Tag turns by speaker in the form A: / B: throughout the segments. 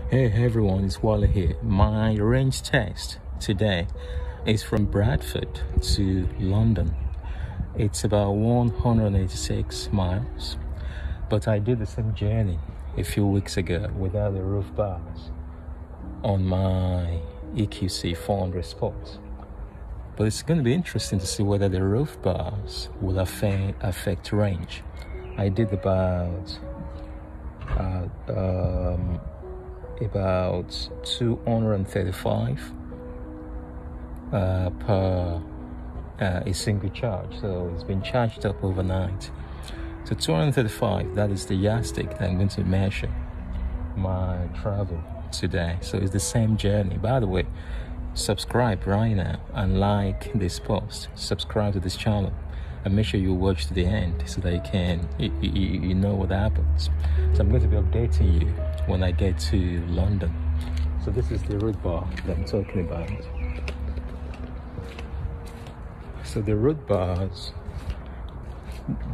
A: Hey everyone, it's Wally here. My range test today is from Bradford to London. It's about 186 miles, but I did the same journey a few weeks ago without the roof bars on my EQC 400 Sports. But it's going to be interesting to see whether the roof bars will affect range. I did about 235 per a single charge, so it's been charged up overnight. So 235, that is the yardstick that I'm going to measure my travel today. So it's the same journey. By the way, subscribe right now and like this post, subscribe to this channel, and make sure you watch to the end so that you know what happens. So I'm going to be updating you when I get to London. So this is the road bar that I'm talking about. So the road bars,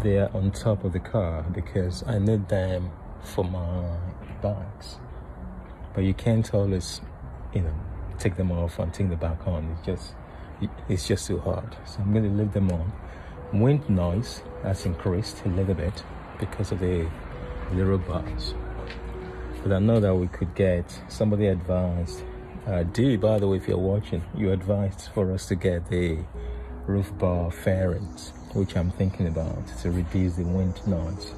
A: they are on top of the car because I need them for my bags. But you can't always, take them off and take them back on. It's just too hard. So I'm going to leave them on. Wind noise has increased a little bit because of the road bars. But I know that we could get, somebody advised, by the way, if you're watching, you advised for us to get the roof bar fairings, which I'm thinking about to reduce the wind noise.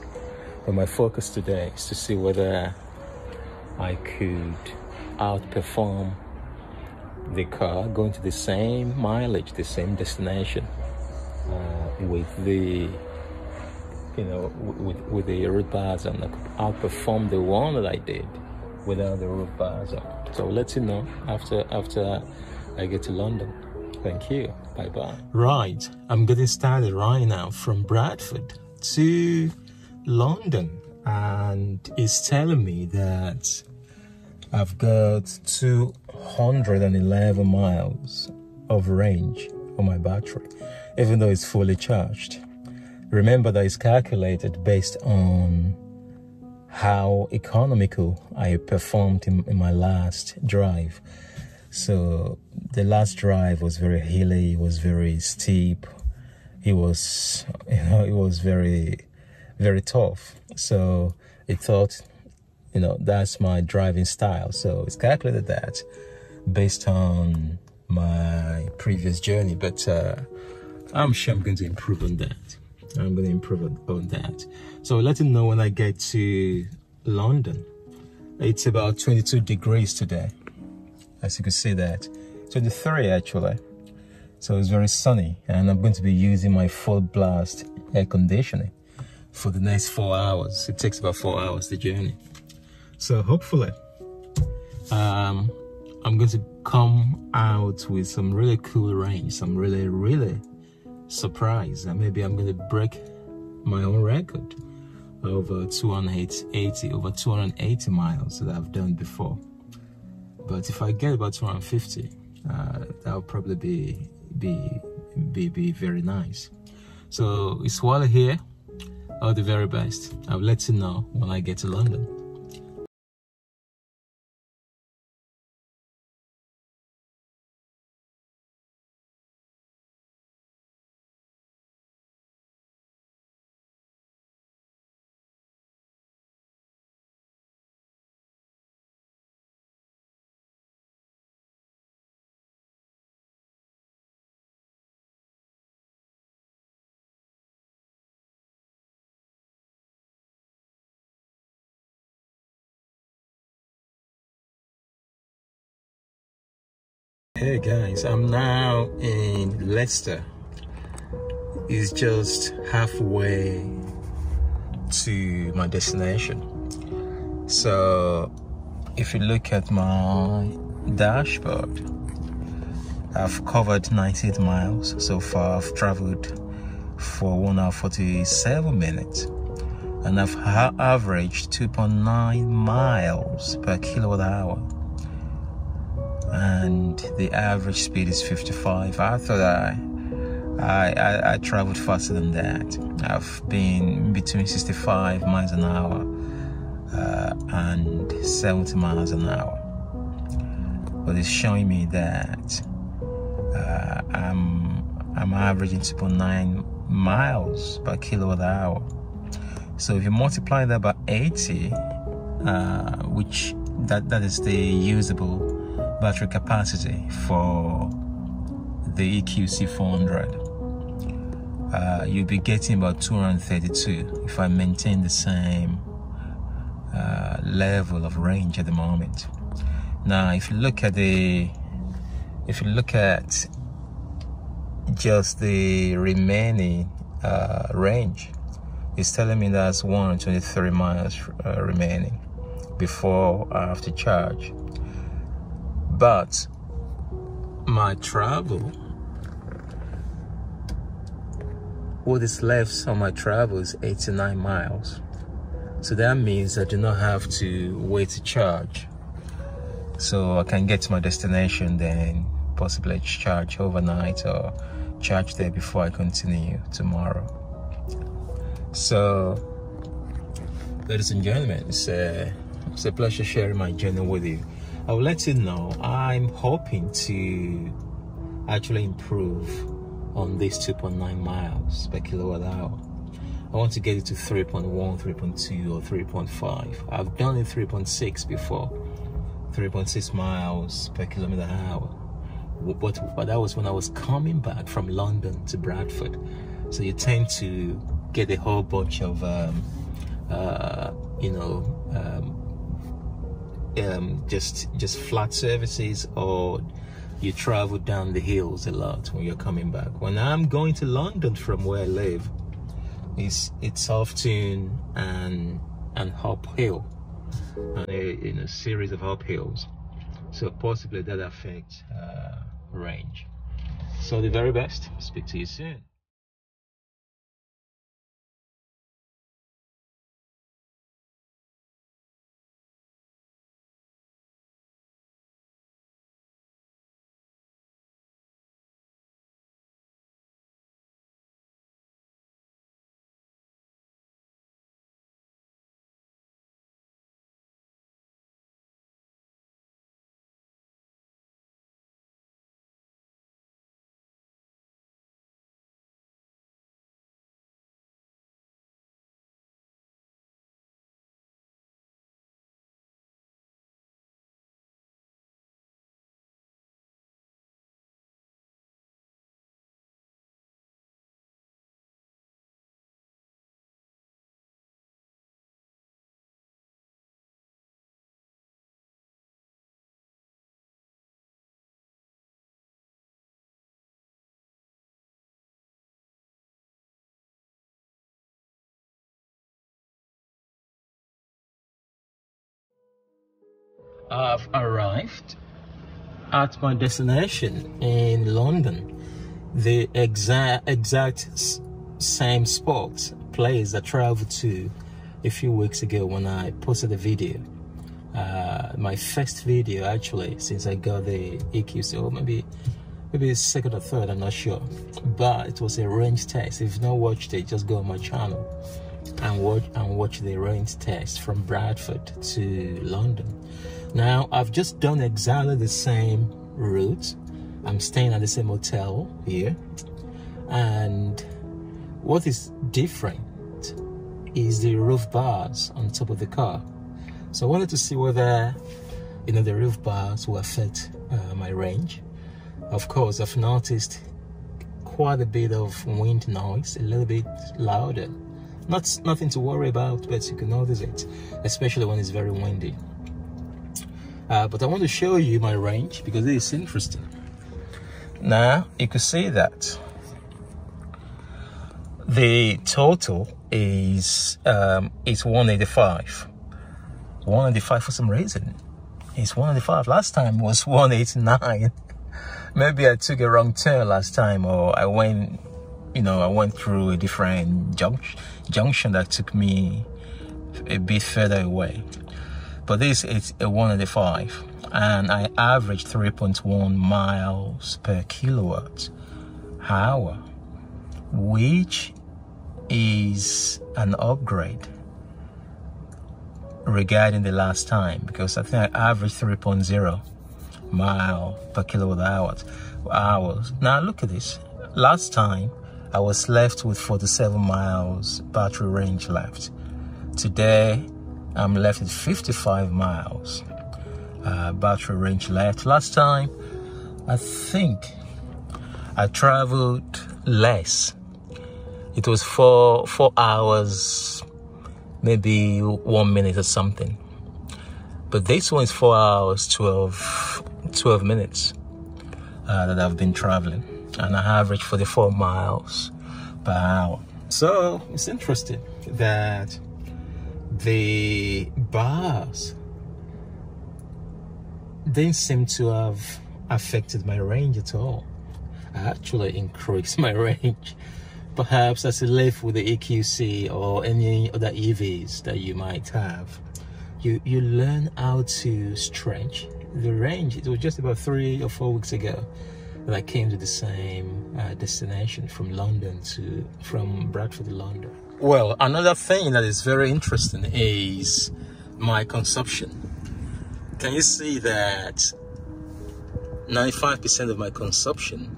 A: But my focus today is to see whether I could outperform the car going to the same mileage, the same destination, with the with the road bars on. I could outperform the one that I did without the road bars on. So I'll let you know after I get to London. Thank you. Bye bye. Right, I'm getting started right now from Bradford to London, and it's telling me that I've got 211 miles of range on my battery, even though it's fully charged. Remember that it's calculated based on how economical I performed in my last drive. So the last drive was very hilly, it was very steep, it was very, very tough. So it thought, that's my driving style. So it's calculated that based on my previous journey, but I'm sure I'm going to improve on that. I'm going to improve on that. So I'll let you know when I get to London. It's about 22 degrees today, as you can see that. 23 actually. So it's very sunny, and I'm going to be using my full blast air conditioning for the next 4 hours. It takes about 4 hours, the journey. So hopefully I'm going to come out with some really cool range, some really surprise, and maybe I'm going to break my own record over 280 miles that I've done before. But if I get about 250, that'll probably be very nice. So it's Wally here. All the very best. I'll let you know when I get to London. Hey guys, I'm now in Leicester. It's just halfway to my destination. So if you look at my dashboard, I've covered 98 miles so far. I've traveled for 1 hour 47 minutes, and I've averaged 2.9 miles per kilowatt hour. And the average speed is 55. I thought I traveled faster than that. I've been between 65 miles an hour and 70 miles an hour. But it's showing me that I'm averaging 2.9 miles per kilowatt hour. So if you multiply that by 80, which that is the usable battery capacity for the EQC 400, you'll be getting about 232 if I maintain the same level of range at the moment. Now, if you look at just the remaining range, it's telling me that's 123 miles remaining before I have to charge. But my travel, what is left on my travel is 89 miles. So that means I do not have to wait to charge. So I can get to my destination, then possibly charge overnight or charge there before I continue tomorrow. So, ladies and gentlemen, it's a pleasure sharing my journey with you. I will let you know I'm hoping to actually improve on this 2.9 miles per kilowatt hour. I want to get it to 3.1, 3.2 or 3.5. I've done it 3.6 before, 3.6 miles per kilometer hour. But that was when I was coming back from London to Bradford. So you tend to get a whole bunch of just flat surfaces, or you travel down the hills a lot when you're coming back. When I'm going to London from where I live, it's often an uphill, and a series of uphills. So possibly that affects range. So the very best. Speak to you soon. I've arrived at my destination in London, the exact same place I traveled to a few weeks ago when I posted a video. My first video actually, since I got the EQC, or maybe second or third, I'm not sure. But it was a range test. If you've not watched it, just go on my channel and watch the range test from Bradford to London. Now, I've just done exactly the same route. I'm staying at the same hotel here. And what is different is the roof bars on top of the car. So I wanted to see whether, the roof bars will affect my range. Of course, I've noticed quite a bit of wind noise, a little bit louder. Nothing to worry about, but you can notice it, especially when it's very windy. But I want to show you my range because it is interesting. Now you can see that the total is 185. 185 for some reason. It's 185. Last time was 189. Maybe I took a wrong turn last time, or I went through a different junction that took me a bit further away. But this is a 185, and I average 3.1 miles per kilowatt hour, which is an upgrade regarding the last time, because I think I averaged 3.0 mile per kilowatt hours. Now look at this. Last time I was left with 47 miles battery range left. Today I'm left with 55 miles battery range left. Last time I think I traveled less. It was 4 hours, maybe 1 minute or something. But this one is 4 hours, 12 minutes that I've been traveling. And I average 44 miles per hour. So it's interesting that the bars didn't seem to have affected my range at all. I actually increased my range. Perhaps as you live with the EQC or any other EVs that you might have, you learn how to stretch the range. It was just about 3 or 4 weeks ago that I came to the same destination from Bradford to London. Well, another thing that is very interesting is my consumption. Can you see that 95% of my consumption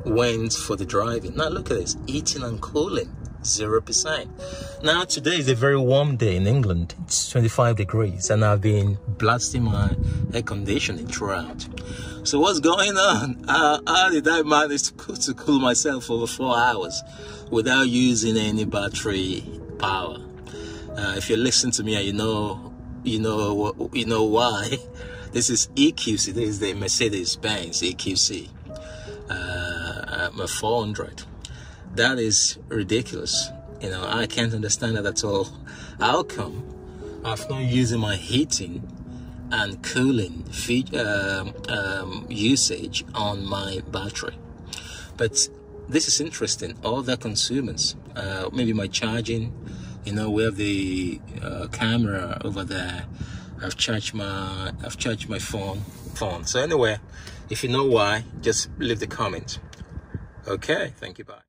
A: went for the driving? Now look at this, eating and cooling, 0%. Now today is a very warm day in England. It's 25 degrees and I've been blasting my air conditioning throughout. So what's going on? How did I manage to cool myself over 4 hours without using any battery power? If you listen to me and you know why. This is EQC. This is the Mercedes-Benz EQC. A 400. That is ridiculous. I can't understand that at all. How come I've not using my heating and cooling usage on my battery? But this is interesting. All the consumers, maybe my charging, we have the camera over there. I've charged my phone. So anyway, if you know why, just leave the comment. Okay, thank you, bye.